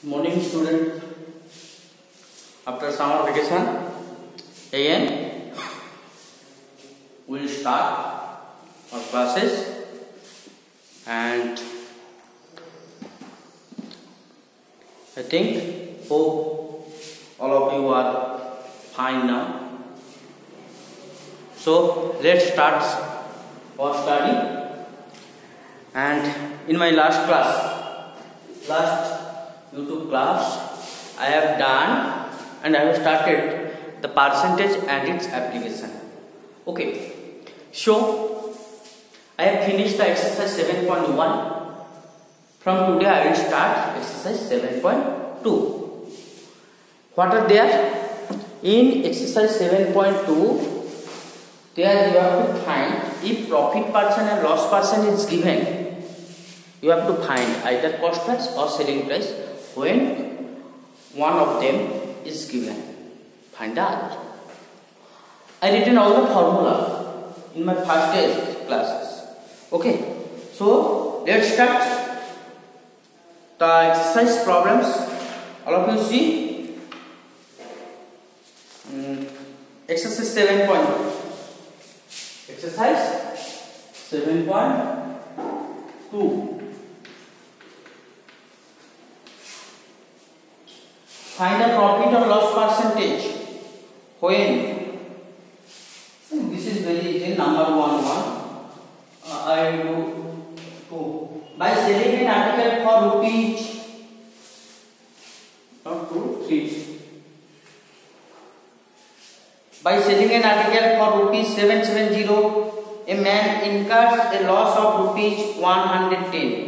Morning student. After summer vacation again we will start our classes, and I think hope all of you are fine now. So let's start our study. And in my last YouTube class, I have done and I have started the percentage and its application. Okay, so I have finished the exercise 7.1. From today I will start exercise 7.2. What are there? In exercise 7.2, there you have to find if profit percent and loss percent is given. You have to find either cost price or selling price when one of them is given. Find the other. I written all the formula in my first day classes. Okay, so let's start the exercise problems. All of you see exercise 7.2. Exercise 7.2. Find the profit or loss percentage when, this is very easy, number 1. I do 2. By selling an article for rupees, not 2, 3. By selling an article for rupees 770, a man incurs a loss of rupees 110.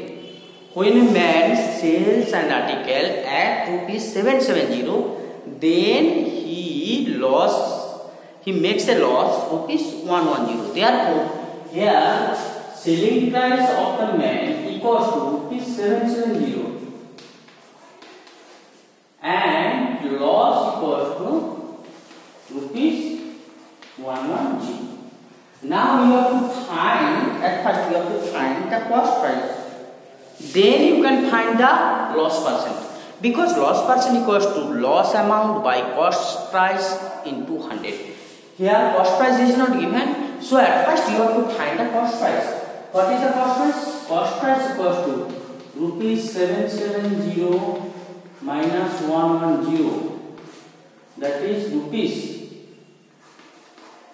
When a man sells an article at rupees 770, then he makes a loss rupees 110. Therefore, here selling price of the man equals to rupees 770 and loss equals to rupees 110. Now you have to find, at first you have to find the cost price. Then you can find the loss percent, because loss percent equals to loss amount by cost price into 100. Here cost price is not given, so at first you have to find the cost price. What is the cost price? Cost price equals to rupees 770 minus 110, that is rupees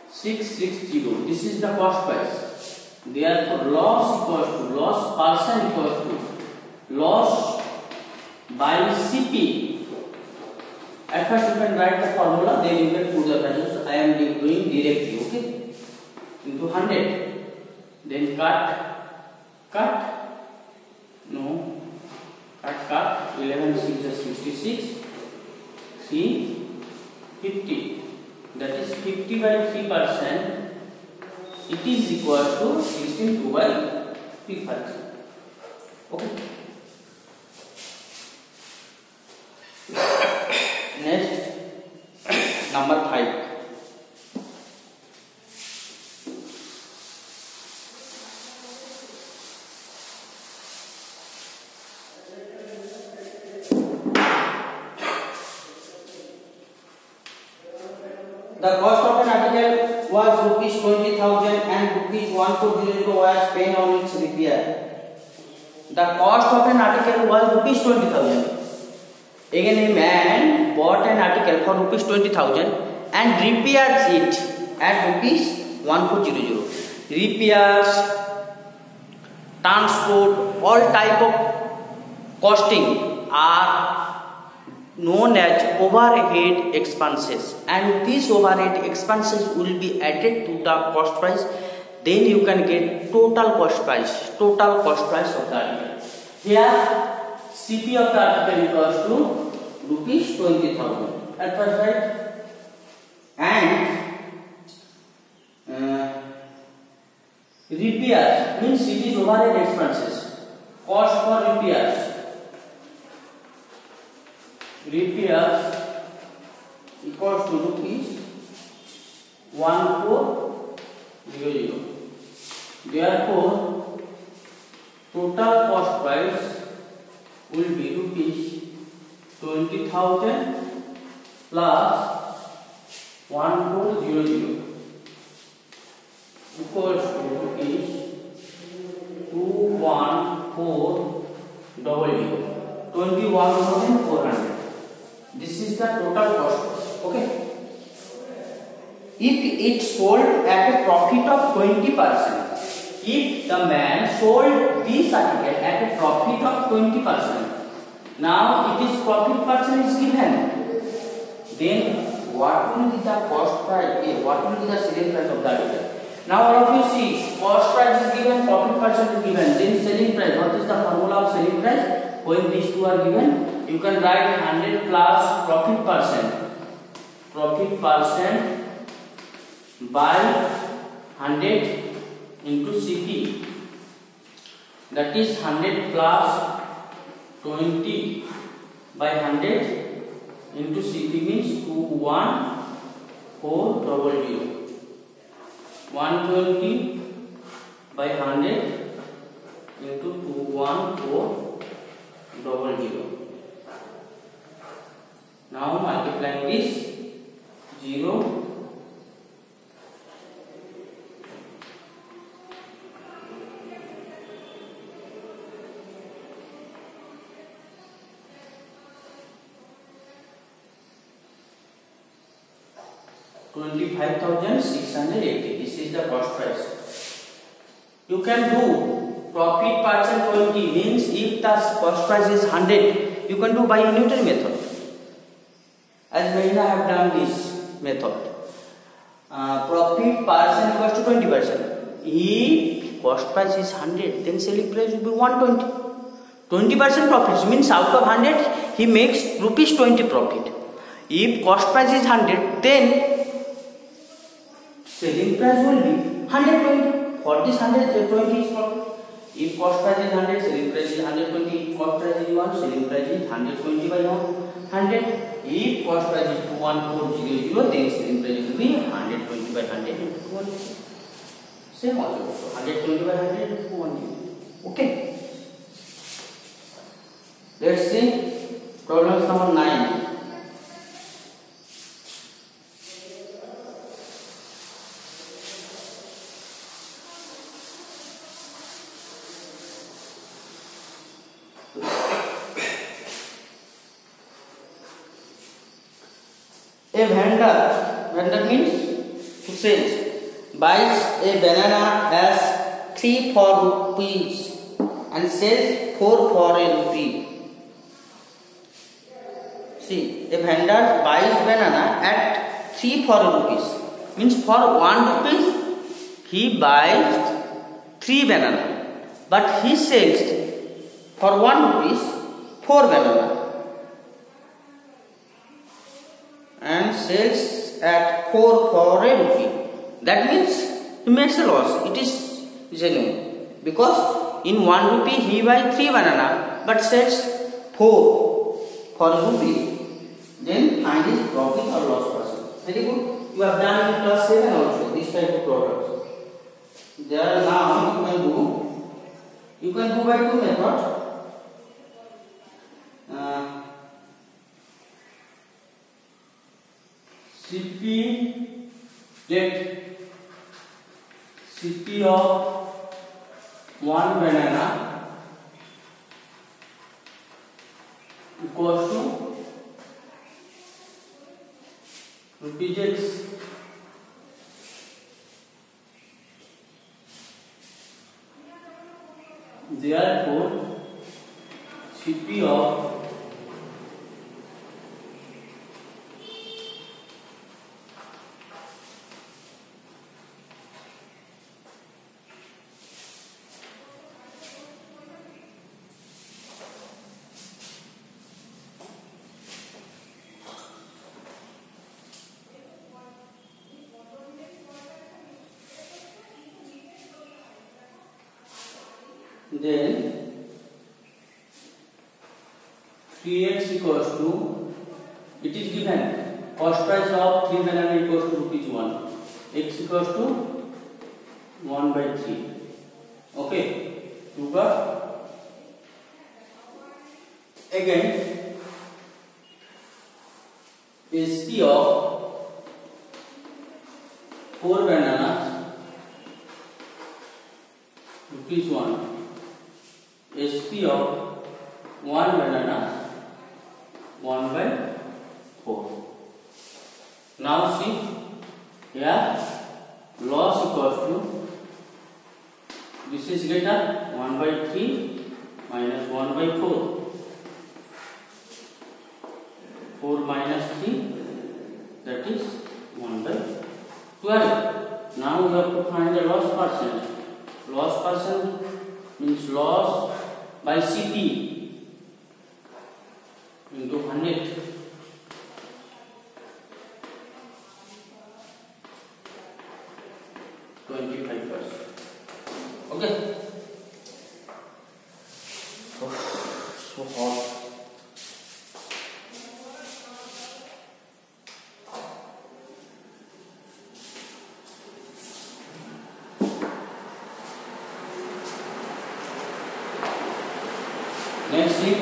660. This is the cost price. Therefore, loss equals to loss percent equals to loss by CP. At first you can write the formula, then you can put the values. I am doing directly, okay? Into 100. Then cut. 11 6 is 66. 3 50. That is 50 by 3%. It is equal to 16 by 3%. Okay. Next, number 5. The cost of an article was rupees 20,000 and rupees 1400 was spent on its repair. The cost of an article was rupees 20,000. Again, a man bought an article for rupees 20,000 and repairs it at rupees 1400. Repairs, transport, all type of costing are known as overhead expenses, and these overhead expenses will be added to the cost price. Then you can get total cost price of the article. Here CP of the article equals to rupees 20,000 at first, right? And repairs means CP is overhead expenses. Cost for repairs equals to rupees 1400. Therefore, total cost price will be rupees 20,000 plus 1400 equals to rupees 21400, 21,400. This is the total cost. Okay. If it sold at a profit of 20%, if the man sold this article at a profit of 20%, now it is profit percent is given, then what will be the cost price? What will be the selling price of the article? Now all of you see, cost price is given, profit percent is given, then selling price. What is the formula of selling price? When these two are given, you can write 100 plus profit percent by 100 into CP, that is 100 plus 20 by 100 into CP means 21400. 120 by 100 into 21400. Now multiplying this 0 25,680. This is the cost price. You can do profit percent 20 means if the cost price is 100, you can do by unitary method. As Mahina have done this method. Profit percent equals to 20%. If cost price is 100, then selling price will be 120. 20% profit means out of 100 he makes rupees 20 profit. If cost price is 100, then selling price will be 120. For this 120 is profit. If cost price is 100, selling price is 120. If cost price is 1, selling price is 120 by 100. If cost price is 21400, then selling price will be 120 by 100 into 210. Same also. So 120 by 100 into 210. Okay. Let's see problem number 9. A vendor means who sells, buys a banana as 3 for rupees and sells 4 for a rupee. See, a vendor buys banana at 3 for rupees, means for 1 rupees he buys 3 banana, but he sells for 1 rupees 4 banana and sells at 4 for a rupee. That means he makes a loss. It is genuine because in 1 rupee he buys 3 banana but sells 4 for a rupee. Then find his profit or loss percent. Very good. You have done in class 7 also this type of products. There now you can do by 2 methods. CP, let CP of 1 banana equals to rupees X. Therefore, CP of then 3x equals to, it is given cost price of 3 banana equals to rupees 1, x equals to 1 by 3. Okay, you got again SP of 4 bananas ₹1. SP of 1 banana 1/4. Now see here, loss equals to, this is greater 1/3 minus 1/4. 4 minus 3, that is 1/12. Now we have to find the loss percent. Loss percent means loss by CP into 100. Okay. Oh, so hot. Next thing,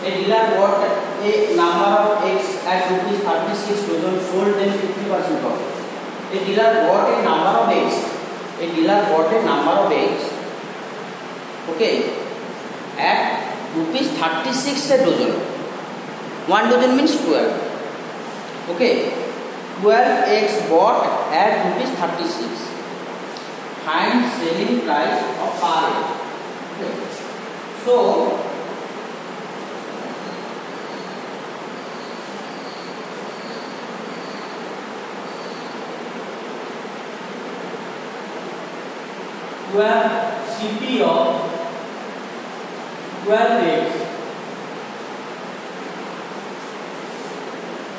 a dealer bought a number of eggs at ₹36 dozen, sold them 50% off. A dealer bought a number of eggs. A dealer bought a number of eggs. Okay, at ₹36 a dozen. 1 dozen means 12. Okay, 12 eggs bought at ₹36. Find selling price of per egg. Okay. So CP of 12 eggs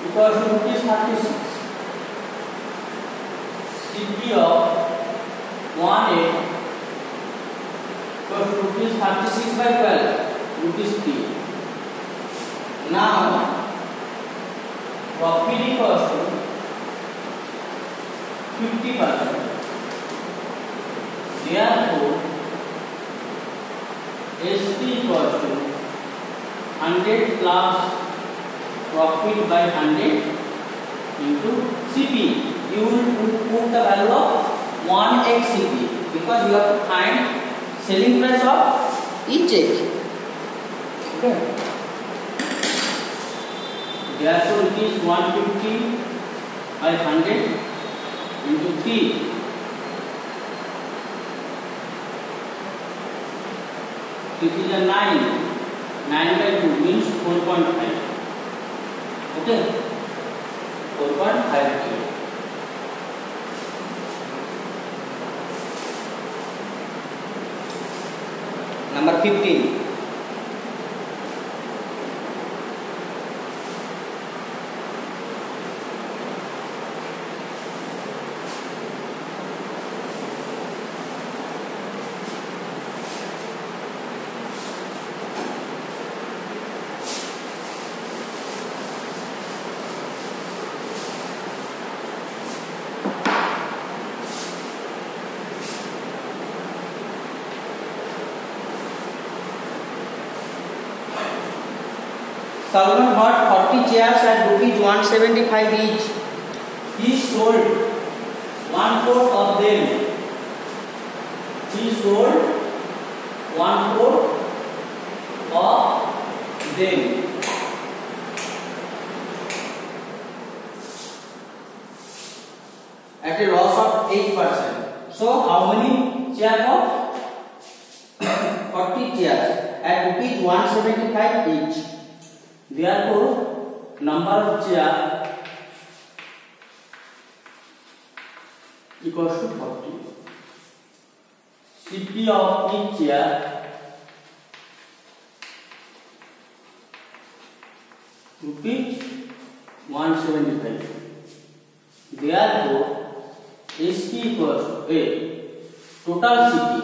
equals to ₹36. CP of 1 egg equals to ₹36/12, ₹3. now profit equals to 50%. Therefore, SP equals to 100 plus profit by 100 into CP. You will put the value of 1x CP because you have to find selling price of each egg. Okay. Therefore, it is 150 by 100 into 3. It is a 9. 9/2 means 4.5. Okay, 4.5. Number 15. Salman bought 40 chairs at ₹175 each. He sold 1/4 of them. He sold 1/4 of them. At a loss of 8%. So how many chairs bought? 40 chairs at ₹175 each. Therefore, number of chair equals to 40. CP of each chair ₹175. Therefore, SP equals to total CP.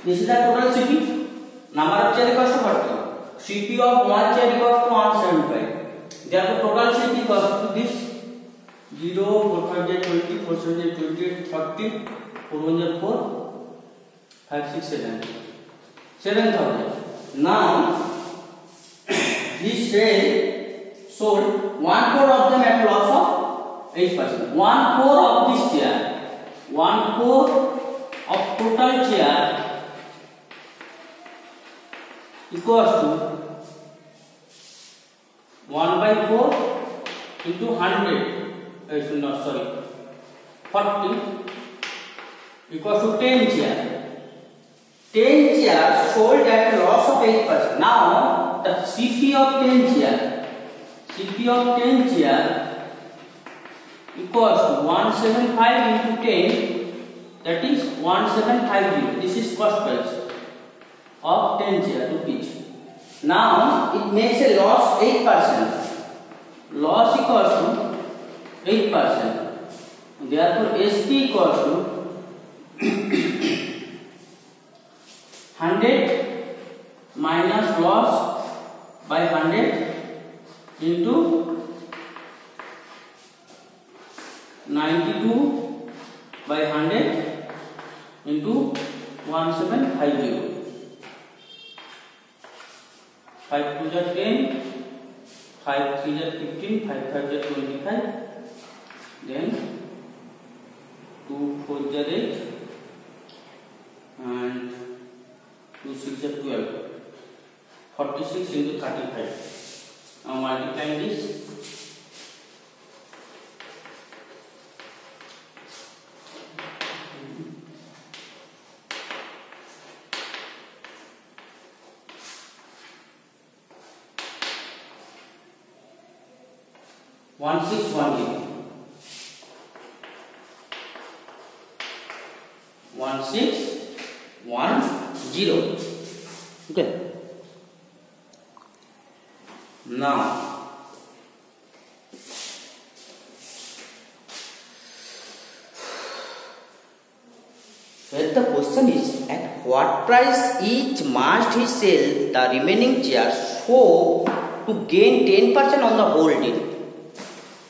This is the total CP. Number of chair equals to 40. CP of one chair equals to 175. Therefore, total CP equals to this 0, 4, 5, 20, 4, 7, 28, 30, 4, 1, 4, 5, 6, 7. 7,000. Now, this share sold 1/4 of them at loss of 8%. 1/4 of this chair, 1/4 of total chair equals to 1/4 into 100. 40 equals to 10 chair. 10 chairs sold at a loss of 8%. Now the CP of 10 chair equals to 175 into 10, that is 1750. This is cost price of 10 chair rupees. Now it makes a loss 8%. Loss equals to 8%. Therefore, SP equals to 100 minus loss by 100 into 92 by 100 into 1750. 5 2 are 10, 5 3 are 15, 5 5 are 25, then 2 4 are 8 and 2 6 are 12. 46 into 35. Now multiplying this. One six one zero. 1610. Okay. Now here the question is, at what price each must he sell the remaining shares so to gain 10% on the whole deal?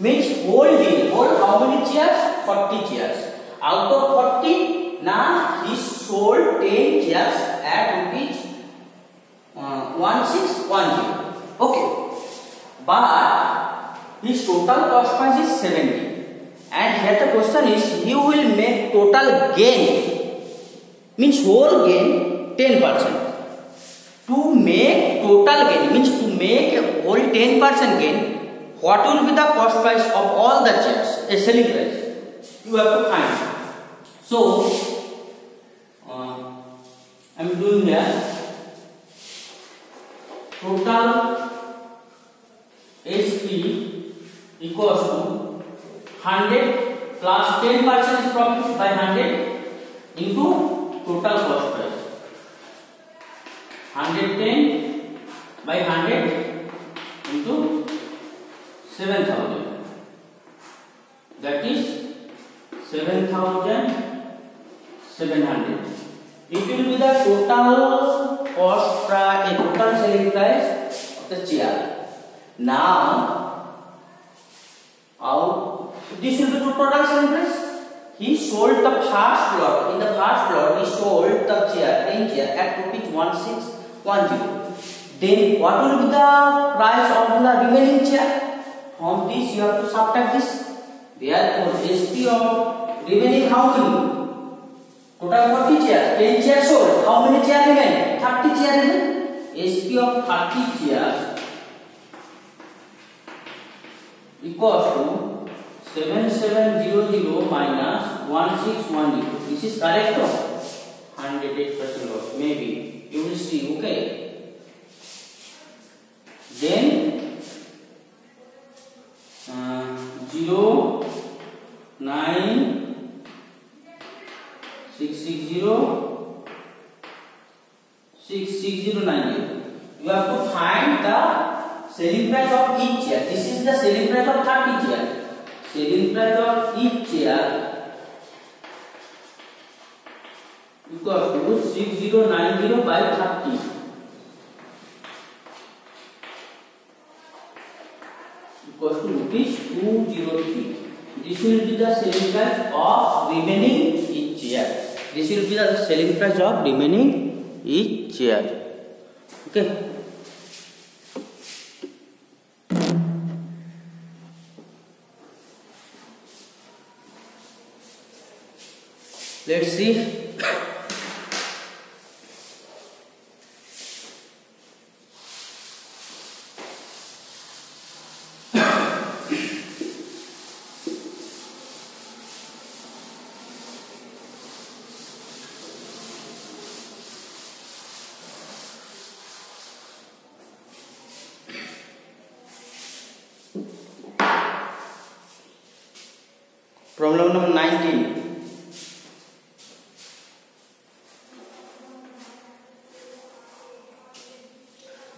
Means whole deal, whole how many shares? 40 shares. Out of 40, now he sold 10 shares at rupees 1610. Okay, but his total cost price is 70. And here the question is, he will make total gain, means whole gain 10%. To make total gain, means to make whole 10% gain, what will be the cost price of all the shares, a selling price? You have to find. So, I am doing here total SP equals to 100 plus 10% is profit by 100 into total cost price. 110 by 100 into 7,000. That is 7,700. It will be the total cost price, total selling price of the chair. Now, this will be the total selling price. He sold the first lot. In the first lot, he sold the chair, 10 chair at rupees 1610. Then, what will be the price of the remaining chair? From this, you have to subtract this. Therefore, SP of remaining how many? Total 40 chairs, 10 chairs sold. How many chairs remain? 30 chairs remain. SP of 30 chairs equals to 7700 minus 1610. This is correct, no? 108% loss. Maybe you will see. Okay. 6090. You have to find the selling price of each chair. This is the selling price of 30 chair. Selling price of each chair equals to 6090 by 30 equals to rupees 203. This will be the selling price of remaining each chair. This will be the selling price of remaining each chair. Okay. Let's see. Problem number 19.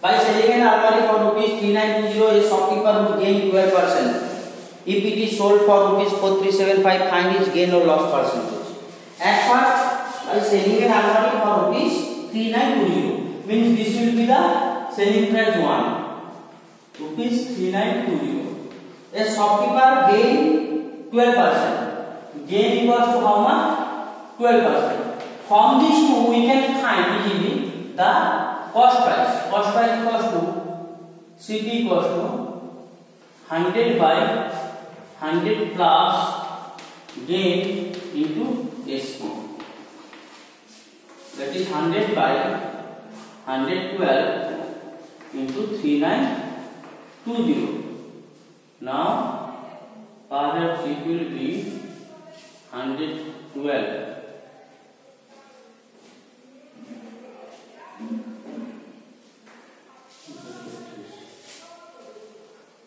By selling an armory for rupees 3920, a shopkeeper would gain 12%. If it is sold for rupees 4375, find its gain or loss percentage. At first, by selling an armory for rupees 3920, means this will be the selling price 1. Rupees 3920. A shopkeeper gain 12%. Gain equals to how much? 12%. From these two, we can find easily the cost price. Cost price equals to CP equals to 100 by 100 plus gain into SP. That is 100 by 112 into 3920. Now, perhaps it will be 112.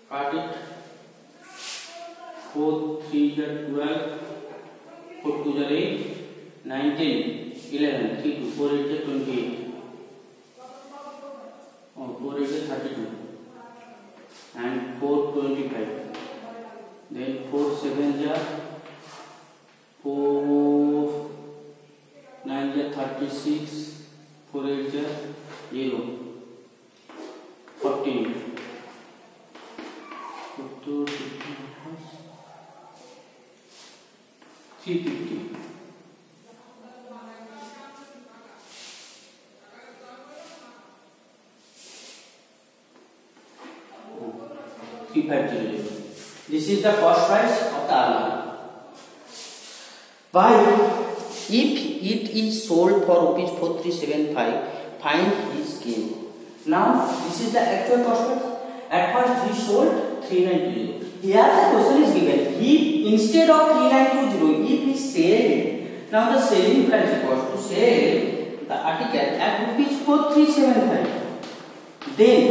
Cut it. 4 3 12, 4 2 8, 19, 11, 3 2, 4 8 28. Oh, 4 8 32, and 4 25. Then 4 7 4 9 36, 4 8 0, 14. 350. Oh, 3500. This is the cost price of the armory. Why? If it is sold for rupees 4375, find his gain. Now, this is the actual cost price. At first, he sold 3920. Here the question is given. He, instead of 3920, if he sold, now the selling price equals to sell the article at rupees 4375. Then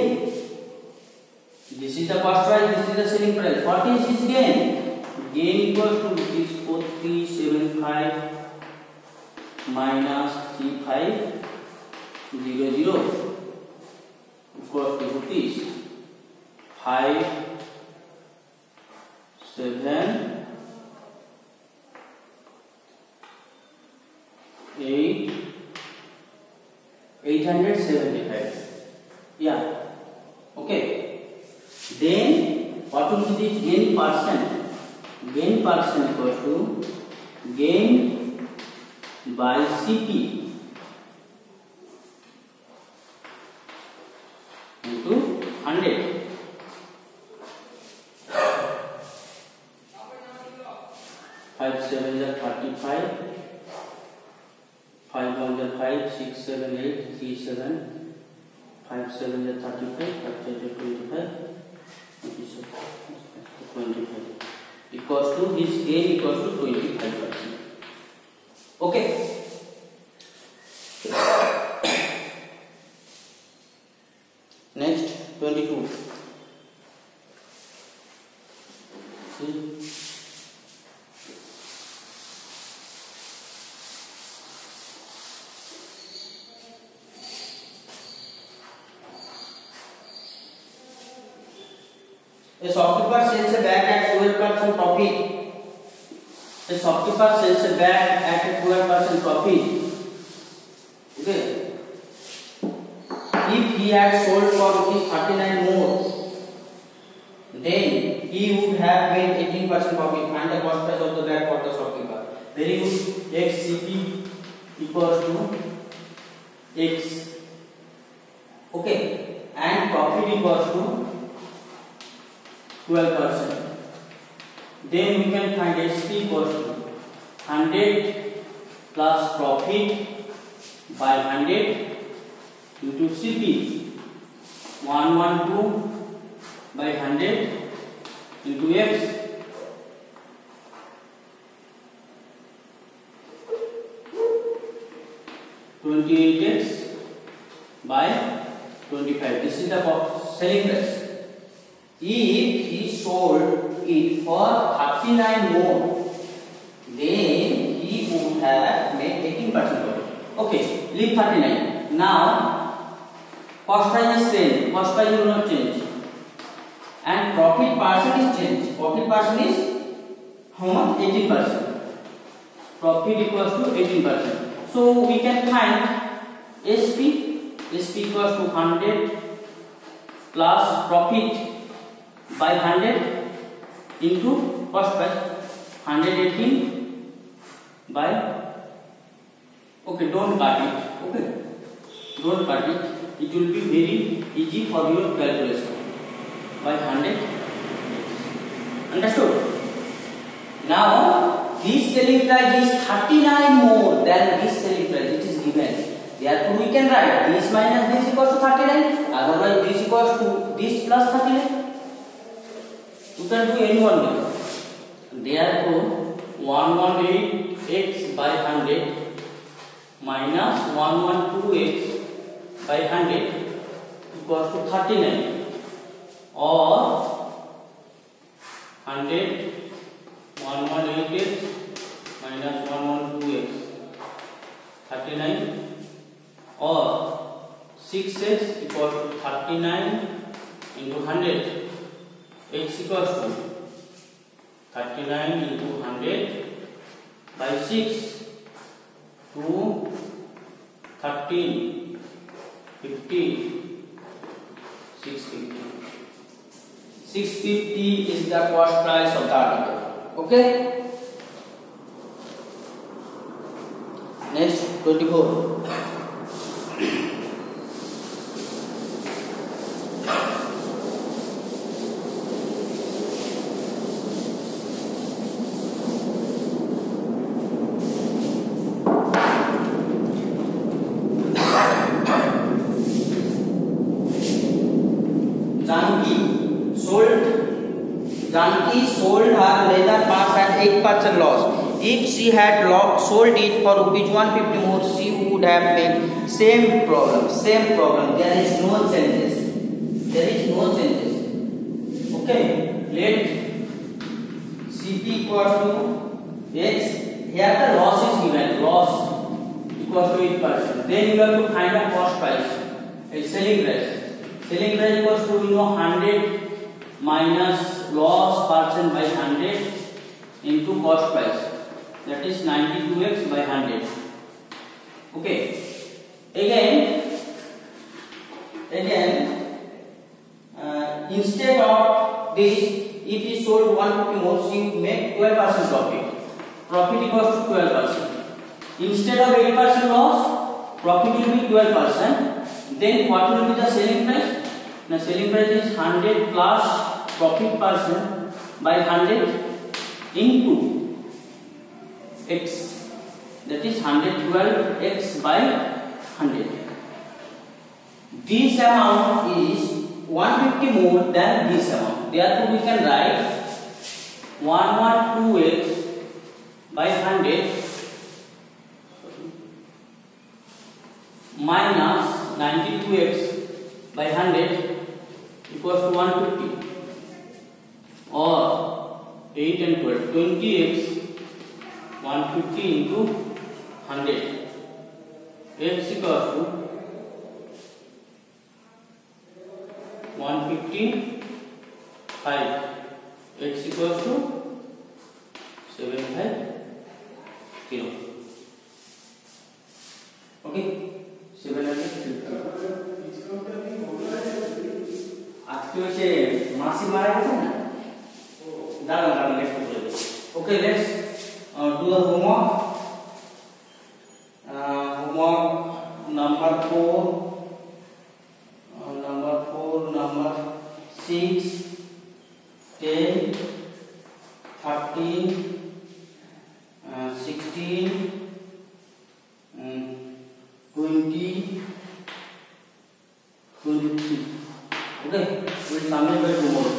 this is the cost price, this is the selling price. What is his gain? Gain equals to rupees 4375 minus 3500 equals to rupees 5 7 8 875. Yeah. Okay. Then what will be this gain percent? Gain percent equals to gain by CP into 100. 5 7 are 35, 5 1 are 5, 6 7 8, 3 7, 5 7 are 35, 5 7 are 25, 25 equals to his gain equals to 25%. Okay. Next 22. See. A shopkeeper sells a bag at 12% profit. A shopkeeper sells a bag at a 12% profit. Okay. If he had sold for ₹39 more, then he would have made 18% profit. Find the cost price of the bag for the shopkeeper. Very good. XCP equals to X. Okay. And profit equals to 12%. Then we can find SP equals to 100 plus profit by 100 into CP 112 by 100 into X 28X by 25. This is the selling price. If he sold it for 39 more, then he would have made 18% profit. Okay, leave 39. Now, cost price is same. Cost price will not change. And profit percent is changed. Profit percent is how much? 18%. Profit equals to 18%. So we can find SP. SP equals to 100 plus profit by 100 into cost price 118 by, okay, don't cut it, okay, don't cut it, it will be very easy for your calculation, by 100. Understood? Now this selling price is 39 more than this selling price, it is given. Therefore we can write this minus this equals to 39, otherwise this equals to this plus 39. You can do any one way. Therefore 118x by 100 minus 112x by 100 equals to 39, or 100 118x minus 112x 39, or 6x equals to 39 into 100. X equals to 39 into 100 by 6 to 13, 50, 650. 650 is the cost price of the article. Okay. Next 24. Janki sold her leather purse at 8% loss. If she had sold it for ₹150 more, she would have made same problem. There is no changes. Okay. Let CP equals to X. Here the loss is given. Loss equals to 8%. Then you have to find a cost price. A selling price. Selling price equals to 100 minus loss percent by 100 into cost price, that is 92x by 100. Okay. Again instead of this, if he sold 150 more, she would make 12% profit. Profit equals to 12%. Instead of 8% loss, profit will be 12%. Then what will be the selling price? The selling price is 100 plus profit percent by 100 into x, that is 112x by 100. This amount is 150 more than this amount. Therefore we can write 112x by 100 minus 92x by 100 equals to 150, or 8 and 12, 20x 150 into 100, x equals to 150 5 x equals to 750. Okay, 750. আজকে হচ্ছে মাসি মারা গেছে না, দাঁড়ান next বলে দেব। Okay, let's do the homework. Homework number 4, number 6, 10, 13, 16, 20, 23. Okay, we will submit by tomorrow.